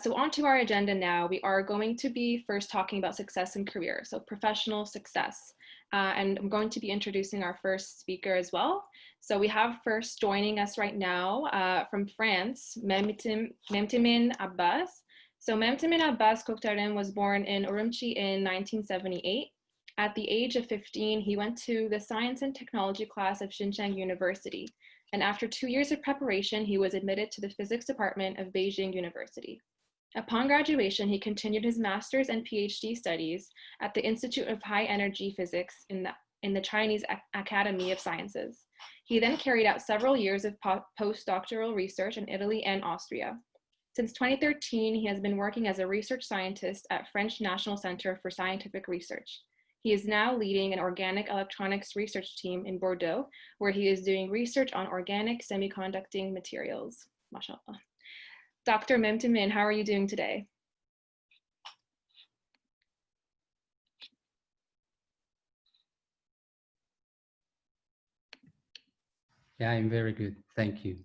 So on to our agenda now. We are going to be first talking about success in career, so professional success. And I'm going to be introducing our first speaker as well. So we have first joining us right now from France, Memtimin Abbas. So Memtimin Abbas Koktarim was born in Urumqi in 1978. At the age of 15, he went to the science and technology class of Xinjiang University. And after 2 years of preparation, he was admitted to the physics department of Beijing University. Upon graduation, he continued his master's and PhD studies at the Institute of High Energy Physics in the Chinese Academy of Sciences. He then carried out several years of postdoctoral research in Italy and Austria. Since 2013, he has been working as a research scientist at French National Center for Scientific Research. He is now leading an organic electronics research team in Bordeaux, where he is doing research on organic semiconducting materials. MashaAllah. Dr. Memtimin, how are you doing today? Yeah, I'm very good. Thank you.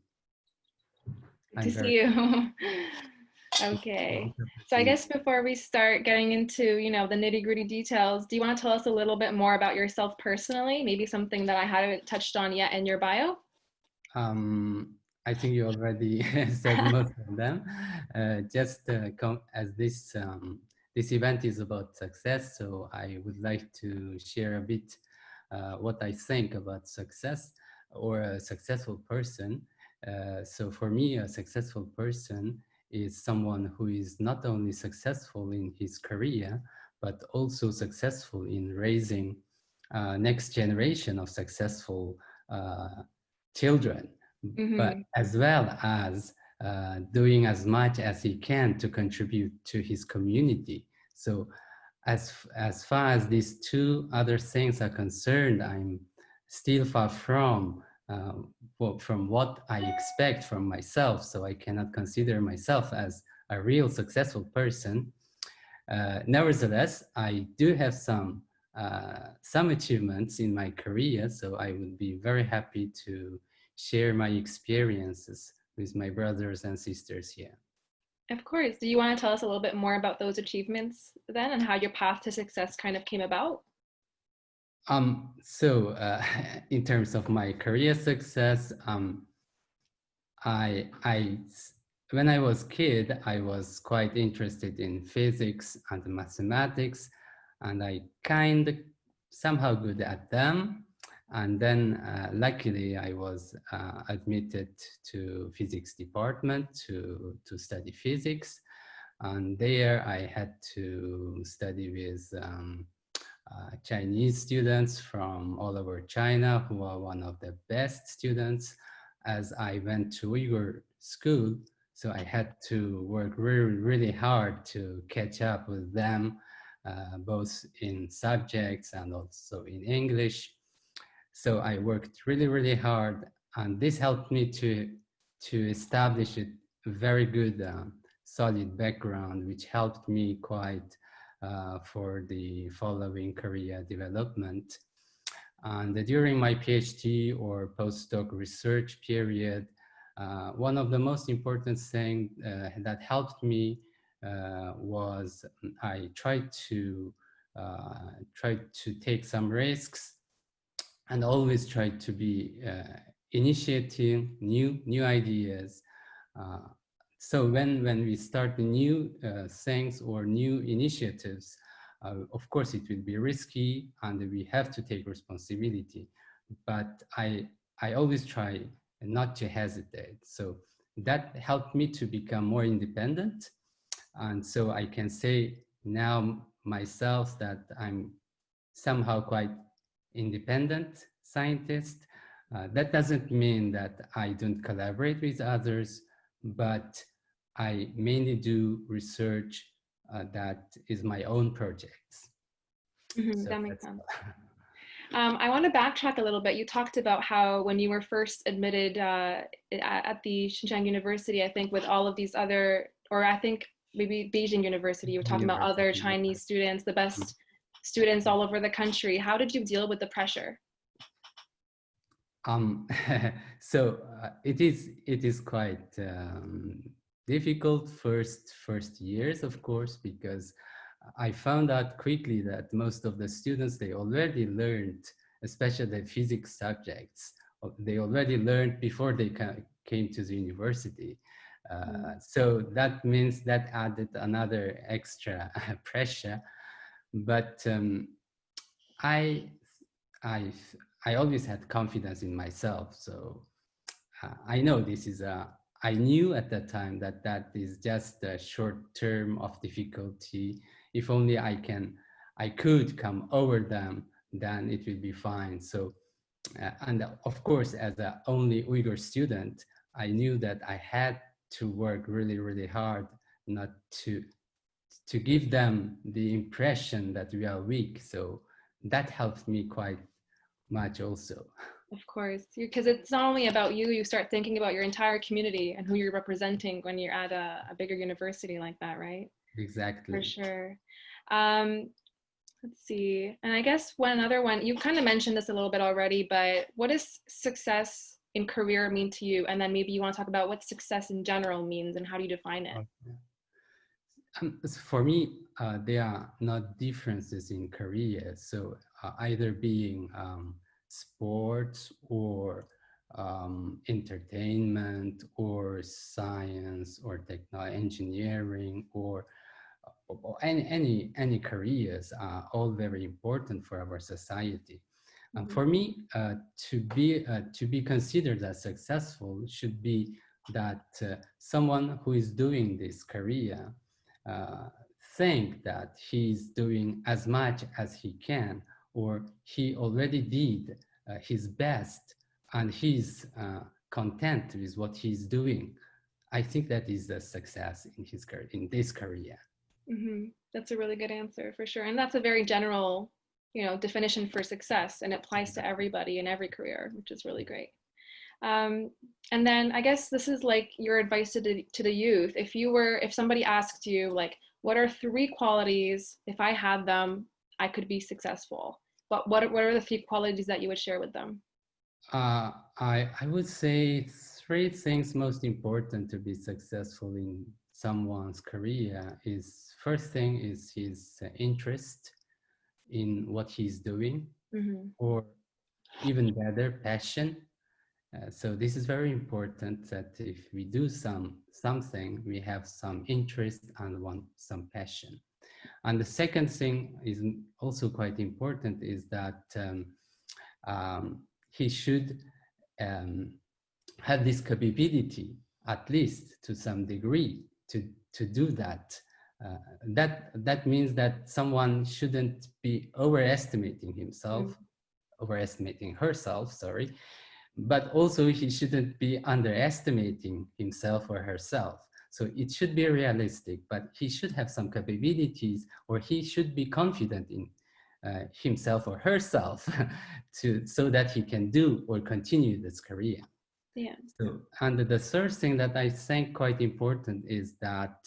Good to see you. Okay. So I guess before we start getting into, the nitty-gritty details, do you want to tell us a little bit more about yourself personally? Maybe something that I haven't touched on yet in your bio? I think you already said most of them. Just as this event is about success, so I would like to share a bit what I think about success or a successful person. So for me, a successful person is someone who is not only successful in his career, but also successful in raising next generation of successful children. But as well as doing as much as he can to contribute to his community. So as far as these two other things are concerned, I'm still far from what I expect from myself. So I cannot consider myself as a real successful person. Nevertheless, I do have some achievements in my career. So I would be very happy to share my experiences with my brothers and sisters here. Of course. Do you want to tell us a little bit more about those achievements then and how your path to success kind of came about? In terms of my career success, when I was a kid, I was quite interested in physics and mathematics, and I kind of somehow good at them. And then luckily I was admitted to physics department to study physics. And there I had to study with Chinese students from all over China who are one of the best students. As I went to Uyghur school, so I had to work really, really hard to catch up with them, both in subjects and also in English. So I worked really, really hard, and this helped me to establish a very good, solid background, which helped me quite for the following career development. And during my PhD or postdoc research period, one of the most important things that helped me was I tried to take some risks and always try to be initiating new ideas. So when we start new things or new initiatives, of course it will be risky and we have to take responsibility. But I always try not to hesitate. So that helped me to become more independent. And so I can say now myself that I'm somehow quite independent scientist. That doesn't mean that I don't collaborate with others, but I mainly do research that is my own projects. So that makes sense. I want to backtrack a little bit. You talked about how when you were first admitted at the Xinjiang University, I think with all of these other, or I think maybe Beijing University, you were talking about other Chinese students, the best students all over the country. How did you deal with the pressure? So it is quite difficult first years, of course, because I found out quickly that most of the students, they already learned, especially the physics subjects, they already learned before they came to the university. Mm. So that means that added another extra pressure. But I, I, I always had confidence in myself. So I know this is I knew at that time that that is just a short term of difficulty. If only I could come over them, then it will be fine. So, and of course, as a only Uyghur student, I knew that I had to work really, really hard not to give them the impression that we are weak. So that helped me quite much also. Of course, because it's not only about you, you start thinking about your entire community and who you're representing when you're at a bigger university like that, right? For Exactly. sure. Um, let's see. And I guess one another one, you kind of mentioned this a little bit already, but what does success in career mean to you? And then maybe you want to talk about what success in general means and how do you define it? Okay. For me, there are not differences in career. So either being sports or entertainment or science or technology, engineering or any careers are all very important for our society. And Mhm. for me, to be considered as successful should be that someone who is doing this career uh, think that he's doing as much as he can, or he already did his best, and he's content with what he's doing. I think that is a success in his career, in this career. That's a really good answer for sure. And that's a very general, definition for success and it applies to everybody in every career, which is really great. Um, and then I guess this is like your advice to the youth. If somebody asked you like, what are three qualities, if I had them, I could be successful. But what are the three qualities that you would share with them? I would say three things most important to be successful in someone's career is first thing is his interest in what he's doing, Mm-hmm. or even better, passion. So this is very important that if we do something, we have some interest and want some passion. And the second thing is also quite important is that he should um, have this capability, at least to some degree, to do that. That means that someone shouldn't be overestimating himself, overestimating herself, sorry, but also he shouldn't be underestimating himself or herself. So it should be realistic, but he should have some capabilities, or he should be confident in himself or herself so that he can do or continue this career. Yeah. So, and the third thing that I think quite important is that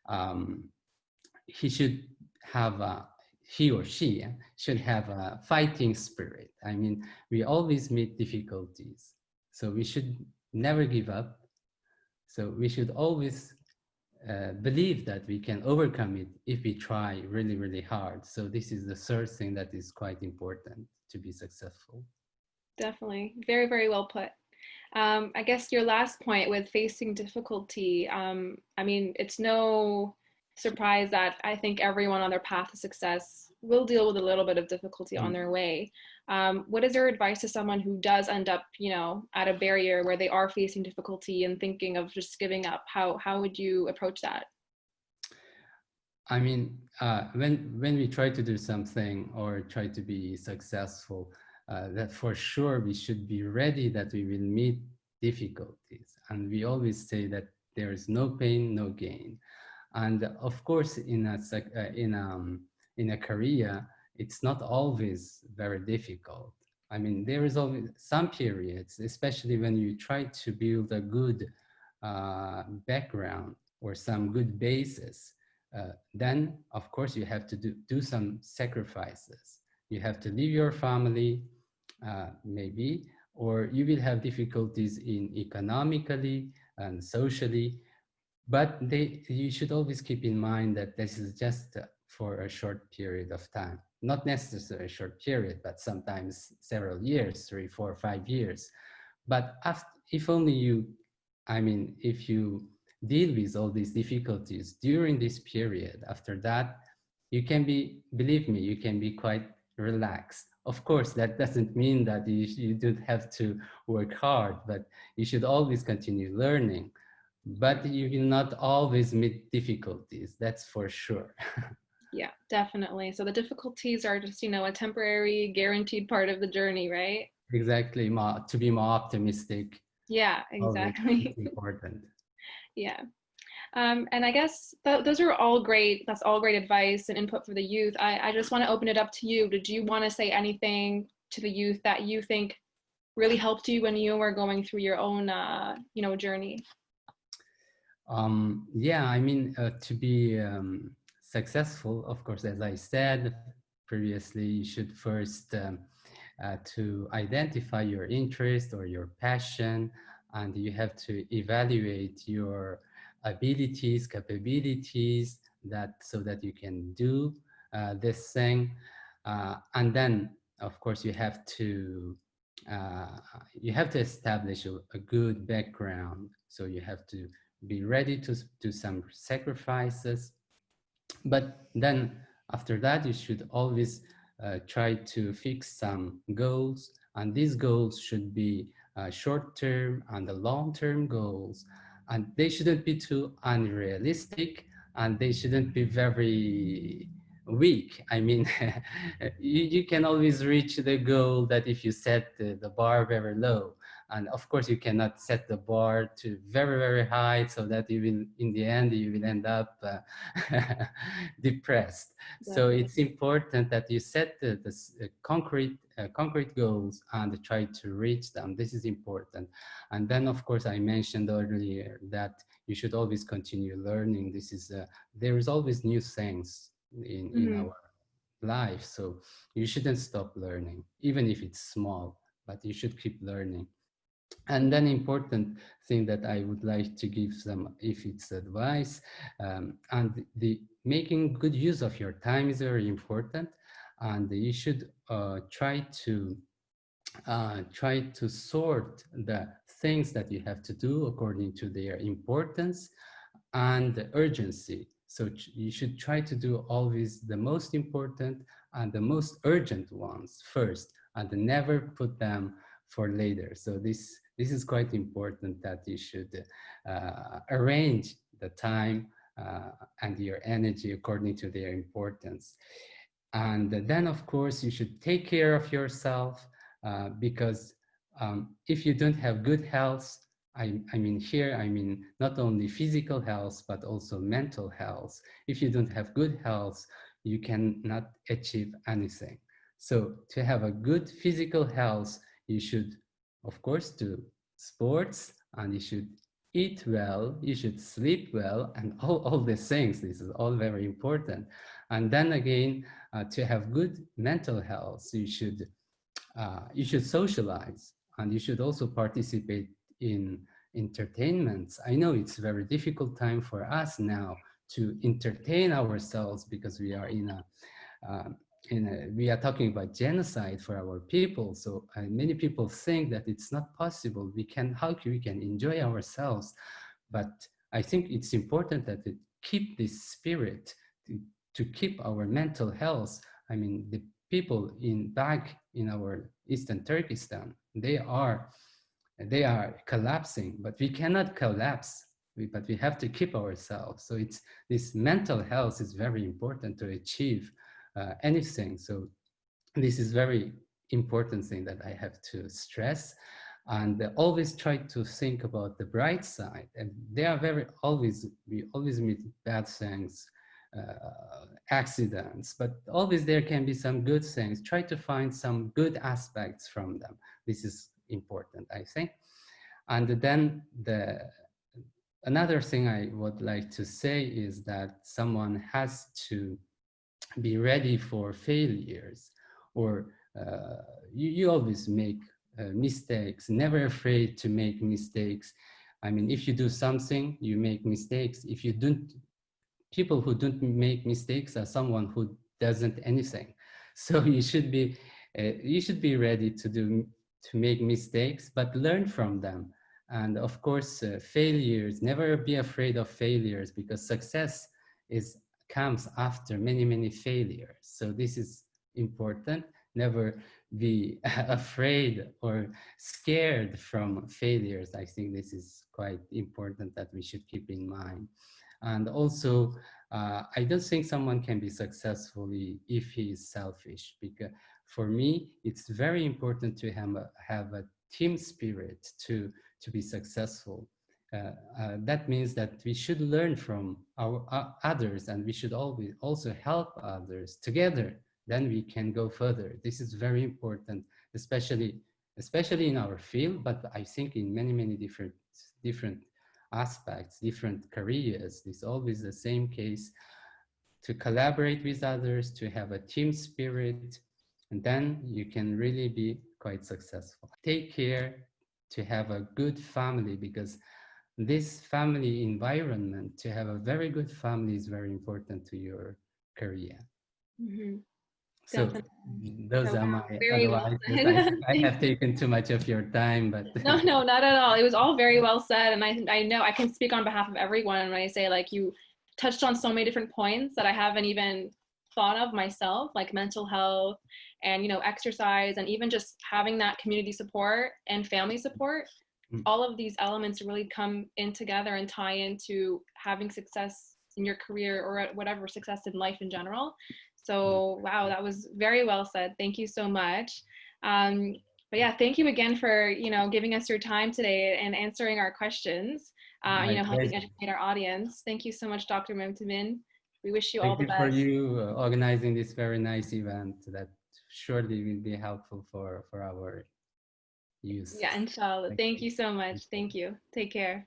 um, he should have he or she should have a fighting spirit. I mean, we always meet difficulties, so we should never give up. So we should always believe that we can overcome it if we try really, really hard. So this is the third thing that is quite important to be successful. Definitely. Very, very well put. I guess your last point with facing difficulty, I mean, it's no surprise that I think everyone on their path to success will deal with a little bit of difficulty on Mm. their way. What is your advice to someone who does end up, at a barrier where they are facing difficulty and thinking of just giving up? How would you approach that? I mean, when we try to do something or try to be successful, that for sure we should be ready that we will meet difficulties, and we always say that there is no pain, no gain. And of course, in a career, it's not always very difficult. I mean, there is always some periods, especially when you try to build a good background or some good basis. Then, of course, you have to do some sacrifices. You have to leave your family, maybe, or you will have difficulties in economically and socially. but you should always keep in mind that this is just for a short period of time, not necessarily a short period, but sometimes several years, 3 4 5 years. But if only you, I mean, if you deal with all these difficulties during this period, after that you can be, believe me, you can be quite relaxed. Of course, that doesn't mean that you don't have to work hard, but you should always continue learning. But you will not always meet difficulties, that's for sure. Yeah, definitely. So the difficulties are just, a temporary, guaranteed part of the journey, right? Exactly, to be more optimistic, Yeah, always exactly. it's important. Yeah. And I guess those are all great. That's all great advice and input for the youth. I just want to open it up to you. Did you want to say anything to the youth that you think really helped you when you were going through your own, journey? Yeah, I mean, to be successful, of course, as I said previously, you should first to identify your interest or your passion, and you have to evaluate your abilities, capabilities, that so that you can do this thing. And then, of course, uh, you have to establish a good background. So you have to be ready to do some sacrifices. But then after that, you should always try to fix some goals. And these goals should be short-term and the long-term goals. And they shouldn't be too unrealistic, and they shouldn't be very weak. I mean, you can always reach the goal that if you set the bar very low. And of course, you cannot set the bar to very, very high so that you will, in the end, you will end up depressed. So Definitely. it's important that you set the concrete goals and try to reach them. This is important. And then, of course, I mentioned earlier that you should always continue learning. There is always new things in Hmm. our life. So you shouldn't stop learning, even if it's small, but you should keep learning. And then important thing that I would like to give some, if it's advice, and the making good use of your time is very important, and you should try to sort the things that you have to do according to their importance and urgency. So you should try to do always the most important and the most urgent ones first, and never put them for later. So this is quite important, that you should arrange the time and your energy according to their importance. And then, of course, you should take care of yourself, because if you don't have good health, I mean not only physical health, but also mental health. If you don't have good health, you cannot achieve anything. So to have a good physical health, you should, of course, do sports, and you should eat well, you should sleep well, and all these things. This is all very important. And then again, to have good mental health, you should socialize, and you should also participate in entertainments. I know it's a very difficult time for us now to entertain ourselves, because we are um, we are talking about genocide for our people. So many people think that it's not possible. We can enjoy ourselves, but I think it's important that we keep this spirit, to, to keep our mental health. I mean, the people back in our Eastern Turkestan, they are collapsing, but we cannot collapse. But we have to keep ourselves. So it's this mental health is very important to achieve anything. So this is very important thing that I have to stress, and always try to think about the bright side. And they are we always meet bad things, accidents, but always there can be some good things. Try to find some good aspects from them. This is important, I think. And then another thing I would like to say is that someone has to be ready for failures, or you always make mistakes, never afraid to make mistakes. I mean, if you do something, you make mistakes. If you don't, people who don't make mistakes are someone who doesn't anything. So you should be ready to make mistakes, but learn from them. And of course, failures. Never be afraid of failures, because success is comes after many failures. So this is important. Never be afraid or scared from failures. I think this is quite important that we should keep in mind. And also, I don't think someone can be successfully if he is selfish, because for me, it's very important to have a team spirit to be successful. That means that we should learn from our others, and we should always also help others together. Then we can go further. This is very important, especially in our field, but I think in many different aspects, different careers. It's always the same case, to collaborate with others, to have a team spirit, and then you can really be quite successful. Take care to have a good family, because this family environment, to have a very good family, is very important to your career. Mm-hmm. So Definitely. those So, are wow, my very well advices. I said. think I have taken too much of your time, but No, no, not at all. It was all very well said, and I know I can speak on behalf of everyone when I say like you touched on so many different points that I haven't even thought of myself, like mental health and exercise, and even just having that community support and family support. All of these elements really come in together and tie into having success in your career or at whatever success in life in general. So wow, that was very well said. Thank you so much. Um, but yeah, thank you again for giving us your time today and answering our questions. my Helping pleasure. educate our audience. Thank you so much, Dr. Memtimin. We wish you all Thank the you for best. you organizing this very nice event that surely will be helpful for our youth. Yeah, inshallah. Thank Thank you. you so much. Thank you. Take care.